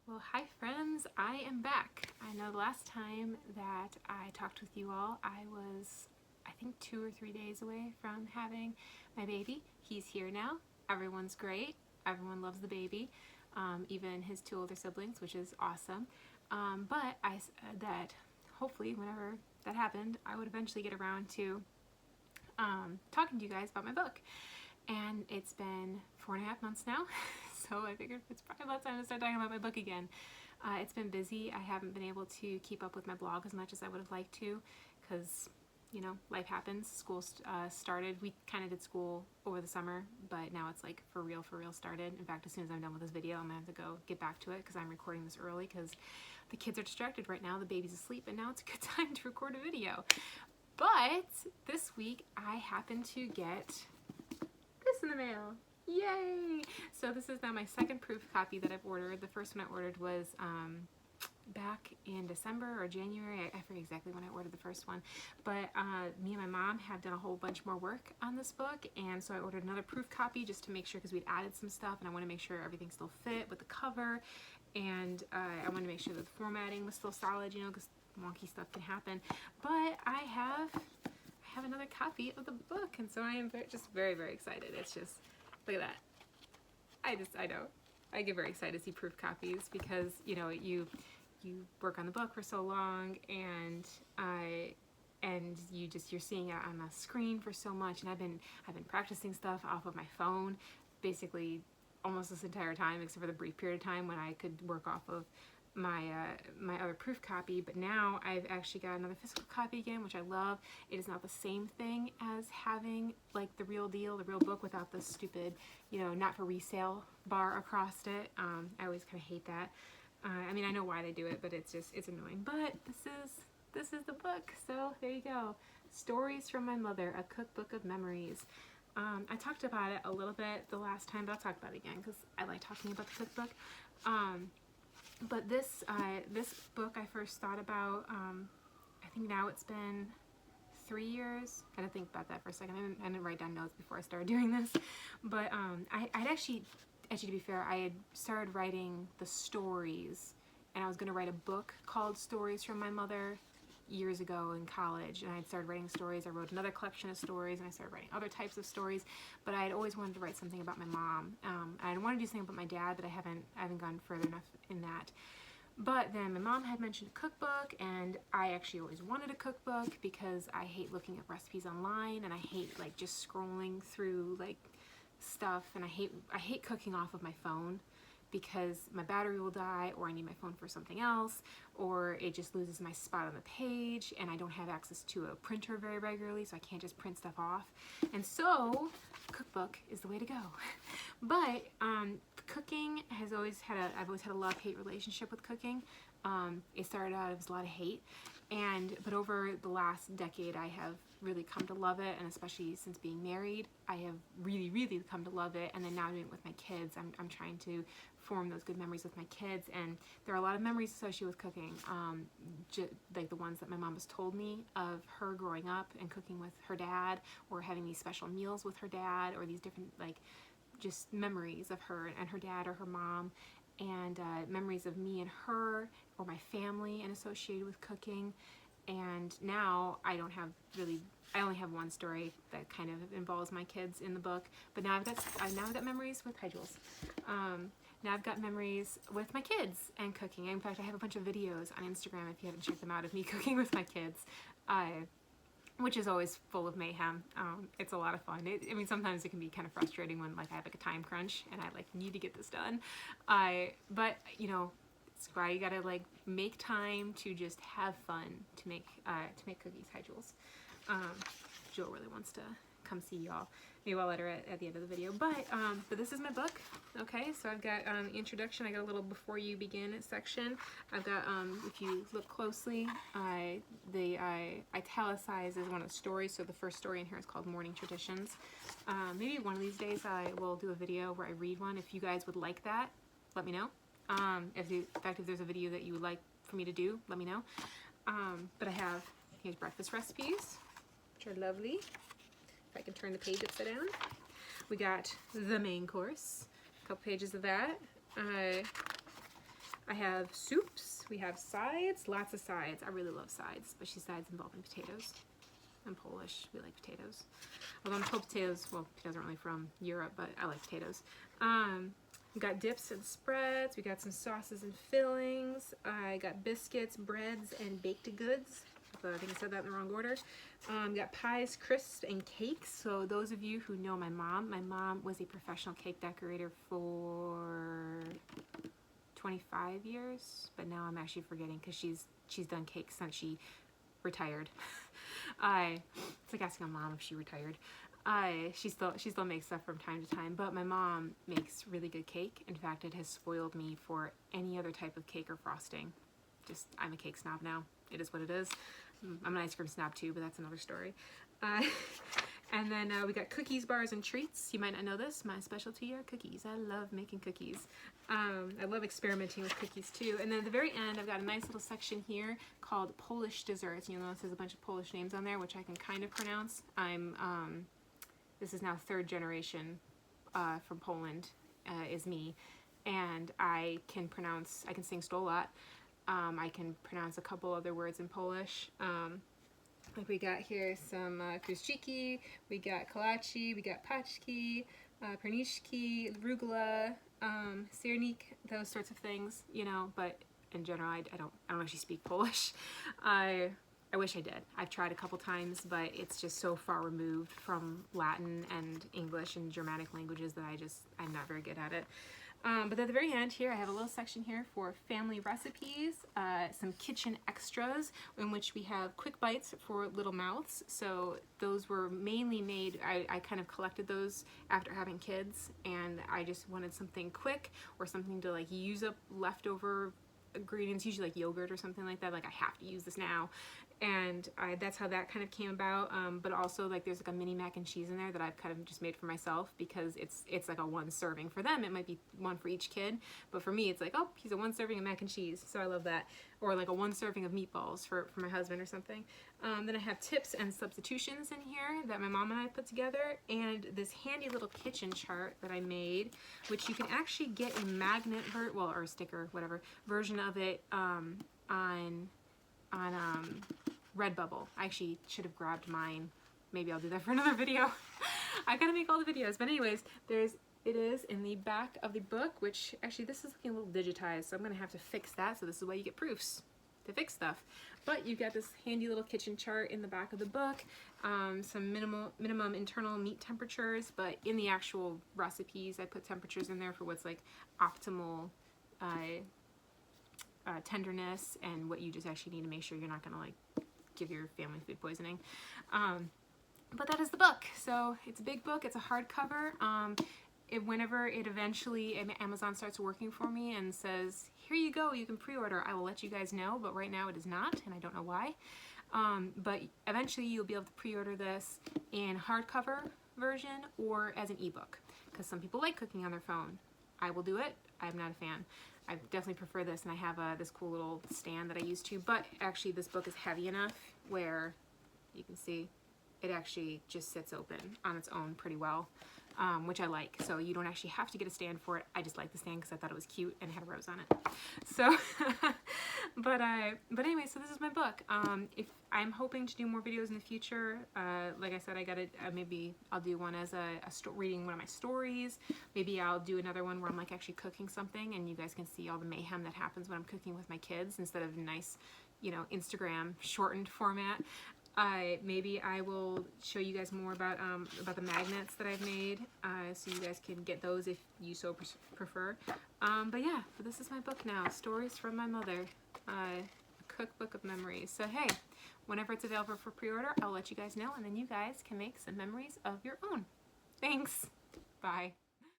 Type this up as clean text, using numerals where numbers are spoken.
Well, hi friends, I am back. I know the last time that I talked with you all, I was, I think 2 or 3 days away from having my baby. He's here now. Everyone's great. Everyone loves the baby, even his 2 older siblings, which is awesome. But I said that hopefully whenever that happened, I would eventually get around to talking to you guys about my book. And it's been 4.5 months now, so I figured it's probably about time to start talking about my book again. It's been busy. I haven't been able to keep up with my blog as much as I would have liked to because, you know, life happens. School started. We kind of did school over the summer, but now it's like for real started. In fact, as soon as I'm done with this video, I'm going to have to go get back to it because I'm recording this early because the kids are distracted right now. The baby's asleep, and now it's a good time to record a video. But this week, I happened to get this in the mail. Yay! So this is now my second proof copy that I've ordered. The first one I ordered was back in December or January. I forget exactly when I ordered the first one. But me and my mom have done a whole bunch more work on this book, and so I ordered another proof copy just to make sure, because we'd added some stuff and I want to make sure everything still fit with the cover, and I wanted to make sure that the formatting was still solid, you know, because wonky stuff can happen. But I have another copy of the book, and so I am just very excited. It's just, look at that. I know, I get very excited to see proof copies because, you know, you work on the book for so long, and you're seeing it on the screen for so much, and I've been practicing stuff off of my phone basically almost this entire time, except for the brief period of time when I could work off of my my other proof copy. But now I've actually got another physical copy again, which I love. It is not the same thing as having like the real deal, the real book, without the stupid, you know, not for resale bar across it. I always kind of hate that. I mean, I know why they do it, but it's annoying. But this is the book, so there you go. Stories from My Mother, a cookbook of memories. I talked about it a little bit the last time, but I'll talk about it again because I like talking about the cookbook. But this book I first thought about, I think now it's been 3 years. I had to think about that for a second. I didn't write down notes before I started doing this. But I'd actually, to be fair, I had started writing the stories, and I was going to write a book called Stories from My Mother years ago in college, and I had started writing stories. I wrote another collection of stories, and I started writing other types of stories, but I had always wanted to write something about my mom. I wanted to do something about my dad, but I haven't gone further enough in that. But then my mom had mentioned a cookbook, and I actually always wanted a cookbook because I hate looking at recipes online, and I hate like just scrolling through like stuff, and I hate cooking off of my phone because my battery will die, or I need my phone for something else, or it just loses my spot on the page, and I don't have access to a printer very regularly, so I can't just print stuff off. And so cookbook is the way to go. But cooking has always had I've always had a love-hate relationship with cooking. It started out as a lot of hate, but over the last decade I have really come to love it, and especially since being married, I have really come to love it. And then now doing it with my kids, I'm trying to form those good memories with my kids, and there are a lot of memories associated with cooking, like the ones that my mom has told me of her growing up and cooking with her dad, or having these special meals with her dad, or these different like just memories of her and her dad or her mom, and memories of me and her or my family and associated with cooking. And now I only have one story that kind of involves my kids in the book, but now I've got memories with, hi Jules, now I've got memories with my kids and cooking. In fact, I have a bunch of videos on Instagram if you haven't checked them out of me cooking with my kids, which is always full of mayhem. It's a lot of fun. I mean, sometimes it can be kind of frustrating when like I have like a time crunch and I like need to get this done. But you know, it's why you gotta like make time to just have fun to make cookies. Hi Jules. Jewel really wants to come see y'all. Maybe I'll let her at the end of the video. But this is my book. Okay, so I've got the introduction. I got a little before you begin section. I've got, if you look closely, I italicized is one of the stories. So the first story in here is called Morning Traditions. Maybe one of these days I will do a video where I read one. If you guys would like that, let me know. In fact, if there's a video that you would like for me to do, let me know. But here's breakfast recipes, which are lovely. If I can turn the page upside down. We got the main course, a couple pages of that. I have soups. We have sides. Lots of sides. I really love sides, especially sides involving potatoes. I'm Polish. We like potatoes. Although I'm told potatoes, well, potatoes aren't really from Europe, but I like potatoes. We got dips and spreads. We got some sauces and fillings. I got biscuits, breads, and baked goods. I think I said that in the wrong order. Got pies, crisps, and cakes. So those of you who know my mom was a professional cake decorator for 25 years, but now I'm actually forgetting because she's done cakes since she retired. It's like asking a mom if she retired. She still makes stuff from time to time, but my mom makes really good cake. In fact, it has spoiled me for any other type of cake or frosting. Just, I'm a cake snob now. It is what it is. I'm an ice cream snob too, but that's another story. And then we got cookies, bars, and treats. You might not know this. My specialty are cookies. I love making cookies. I love experimenting with cookies too. And then at the very end, I've got a nice little section here called Polish desserts. You'll notice there's a bunch of Polish names on there, which I can kind of pronounce. This is now 3rd generation from Poland, is me. And I can sing Stolat. I can pronounce a couple other words in Polish. Like we got here some kruszczyki, we got kolache, we got paczki, perniczki, rugula, sernik, those sorts of things, you know, but in general, I don't actually speak Polish. I wish I did. I've tried a couple times, but it's just so far removed from Latin and English and Germanic languages that I'm not very good at it. But at the very end here, I have a little section here for family recipes, some kitchen extras, in which we have quick bites for little mouths. So those were mainly made, I kind of collected those after having kids, and I just wanted something quick or something to like use up leftover ingredients, usually like yogurt or something like that. Like, I have to use this now. And that's how that kind of came about. But also, like, there's like a mini mac and cheese in there that I've kind of just made for myself because it's like a 1 serving. For them, it might be 1 for each kid, but for me, it's like, oh, he's a 1 serving of mac and cheese, so I love that. Or like a 1 serving of meatballs for my husband or something. Then I have tips and substitutions in here that my mom and I put together, and this handy little kitchen chart that I made, which you can actually get a magnet or a sticker, whatever version of it on Redbubble. I actually should have grabbed mine. Maybe I'll do that for another video. I gotta make all the videos. But anyways, it is in the back of the book, which actually this is looking a little digitized, so I'm gonna have to fix that. So this is why you get proofs, to fix stuff. But you've got this handy little kitchen chart in the back of the book, some minimum internal meat temperatures, but in the actual recipes, I put temperatures in there for what's like optimal tenderness and what you just actually need to make sure you're not gonna like give your family food poisoning. But that is the book. So it's a big book. It's a hardcover. Whenever it eventually Amazon starts working for me and says, here you go, you can pre-order, I will let you guys know, but right now it is not, and I don't know why. But eventually you'll be able to pre-order this in hardcover version or as an ebook, because some people like cooking on their phone. I will do it. I'm not a fan. I definitely prefer this, and I have this cool little stand that I use too, but actually this book is heavy enough where you can see it actually just sits open on its own pretty well, which I like. So you don't actually have to get a stand for it. I just like the stand because I thought it was cute and it had a rose on it. So, but anyway, so this is my book. If I'm hoping to do more videos in the future, like I said, I got it. Maybe I'll do one as reading one of my stories. Maybe I'll do another one where I'm like actually cooking something, and you guys can see all the mayhem that happens when I'm cooking with my kids instead of nice, you know, Instagram shortened format. Maybe I will show you guys more about the magnets that I've made, so you guys can get those if you so prefer. But yeah, but this is my book now, Stories from My Mother, a cookbook of memories. So hey, whenever it's available for pre-order, I'll let you guys know, and then you guys can make some memories of your own. Thanks. Bye.